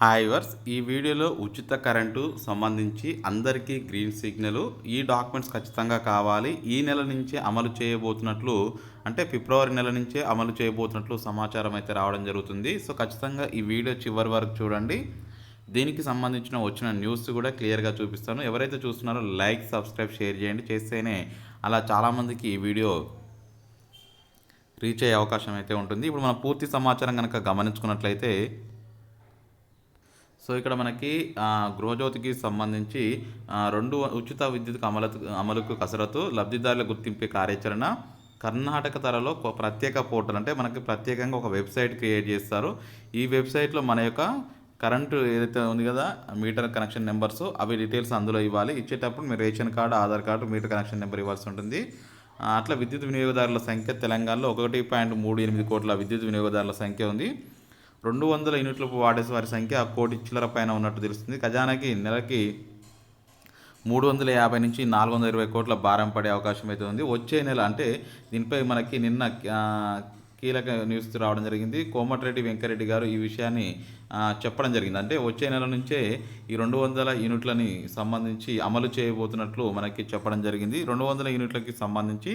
Hi verse ఈ వీడియోలో ఉచిత కరెంటు సంబంధించి అందరికీ గ్రీన్ సిగ్నల్ ఈ డాక్యుమెంట్స్ ఖచ్చితంగా కావాలి. ఈ నెల నుంచే అమలు చేయబోతున్నట్లు అంటే ఫిబ్రవరి నెల నుంచే అమలు చేయబోతున్నట్లు సమాచారం అయితే రావడం జరుగుతుంది. సో ఖచ్చితంగా ఈ వీడియో చివరి వరకు చూడండి. దీనికి సంబంధించిన వచ్చిన న్యూస్ కూడా క్లియర్గా చూపిస్తాను. ఎవరైతే చూస్తున్నారో లైక్, సబ్స్క్రైబ్, షేర్ చేయండి. చేస్తేనే అలా చాలామందికి ఈ వీడియో రీచ్ అయ్యే అవకాశం అయితే ఉంటుంది. ఇప్పుడు మనం పూర్తి సమాచారం కనుక గమనించుకున్నట్లయితే సో ఇక్కడ మనకి గృహజ్యోతికి సంబంధించి 2 ఉచిత విద్యుత్ అమలుకు కసరత్తు, లబ్ధిదారుల గుర్తింపే కార్యాచరణ, కర్ణాటక తరలో ప్రత్యేక పోర్టల్ అంటే మనకి ప్రత్యేకంగా ఒక వెబ్సైట్ క్రియేట్ చేస్తారు. ఈ వెబ్సైట్లో మన యొక్క కరెంటు ఏదైతే ఉంది కదా మీటర్ కనెక్షన్ నెంబర్స్ అవి డీటెయిల్స్ అందులో ఇవ్వాలి. ఇచ్చేటప్పుడు మీరు ration card, Aadhaar card, metre connection number ఇవ్వాల్సి ఉంటుంది. అట్లా విద్యుత్ వినియోగదారుల సంఖ్య తెలంగాణలో 1.38 కోట్ల విద్యుత్ వినియోగదారుల సంఖ్య ఉంది. 200 యూనిట్లకు వాడే వారి సంఖ్య 1 కోటి చిల్లర పైన ఉన్నట్టు తెలుస్తుంది. ఖజానాకి నెలకి 350 నుంచి 420 కోట్ల భారం పడే అవకాశం అయితే ఉంది. వచ్చే నెల అంటే దీనిపై మనకి నిన్న కీలక న్యూస్ రావడం జరిగింది. కోమటిరెడ్డి వెంకరెడ్డి గారు ఈ విషయాన్ని చెప్పడం జరిగింది. అంటే వచ్చే నెల నుంచే ఈ 200 యూనిట్లని సంబంధించి అమలు చేయబోతున్నట్లు మనకి చెప్పడం జరిగింది. 200 యూనిట్లకి సంబంధించి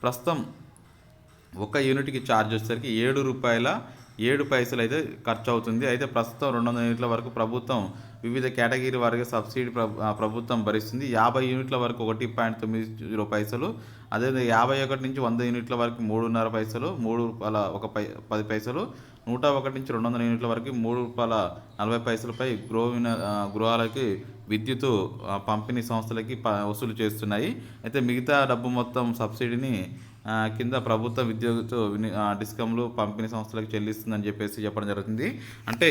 ప్రస్తుతం ఒక యూనిట్కి ఛార్జ్ వచ్చేసరికి ₹7.07 అయితే ఖర్చు అవుతుంది. అయితే ప్రస్తుతం 200 యూనిట్ల వరకు ప్రభుత్వం వివిధ కేటగిరీ వారికి సబ్సిడీ ప్రభుత్వం భరిస్తుంది. 50 యూనిట్ల వరకు ₹1.90. అదేవిధంగా 51 నుంచి 100 యూనిట్ల వరకు ₹3.5, ₹3.10, 101 నుంచి 200 యూనిట్ల వరకు ₹3.40పై గృహాలకి విద్యుత్ పంపిణీ సంస్థలకి వసూలు చేస్తున్నాయి. అయితే మిగతా డబ్బు మొత్తం సబ్సిడీని కింద ప్రభుత్వ విద్యుత్ డిస్కంలు పంపిణీ సంస్థలకు చెల్లిస్తుందని చెప్పడం జరుగుతుంది. అంటే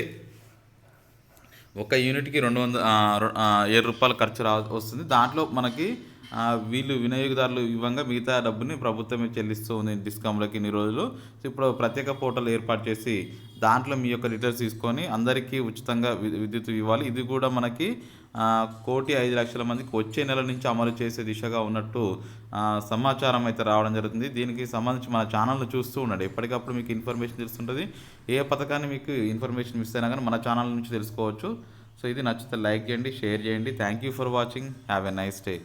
ఒక యూనిట్కి ₹7 ఖర్చు వస్తుంది. దాంట్లో మనకి వీళ్ళు వినియోగదారులు ఇవ్వంగా మిగతా డబ్బుని ప్రభుత్వమే చెల్లిస్తూ ఉంది డిస్కామ్లకి ఇన్ని రోజులు. సో ఇప్పుడు ప్రత్యేక పోర్టల్ ఏర్పాటు చేసి దాంట్లో మీ యొక్క డీటెయిల్స్ తీసుకొని అందరికీ ఉచితంగా విద్యుత్ ఇవ్వాలి. ఇది కూడా మనకి 1,05,00,000 మందికి వచ్చే నెల నుంచి అమలు చేసే దిశగా ఉన్నట్టు సమాచారం అయితే రావడం జరుగుతుంది. దీనికి సంబంధించి మన ఛానల్ను చూస్తూ ఉండండి. ఎప్పటికప్పుడు మీకు ఇన్ఫర్మేషన్ తెలుస్తుంటుంది. ఏ పథకాన్ని మీకు ఇన్ఫర్మేషన్ మిస్ అయినా కానీ మన ఛానల్ నుంచి తెలుసుకోవచ్చు. సో ఇది నచ్చితే లైక్ చేయండి, షేర్ చేయండి. Thank you for watching. Have a nice day.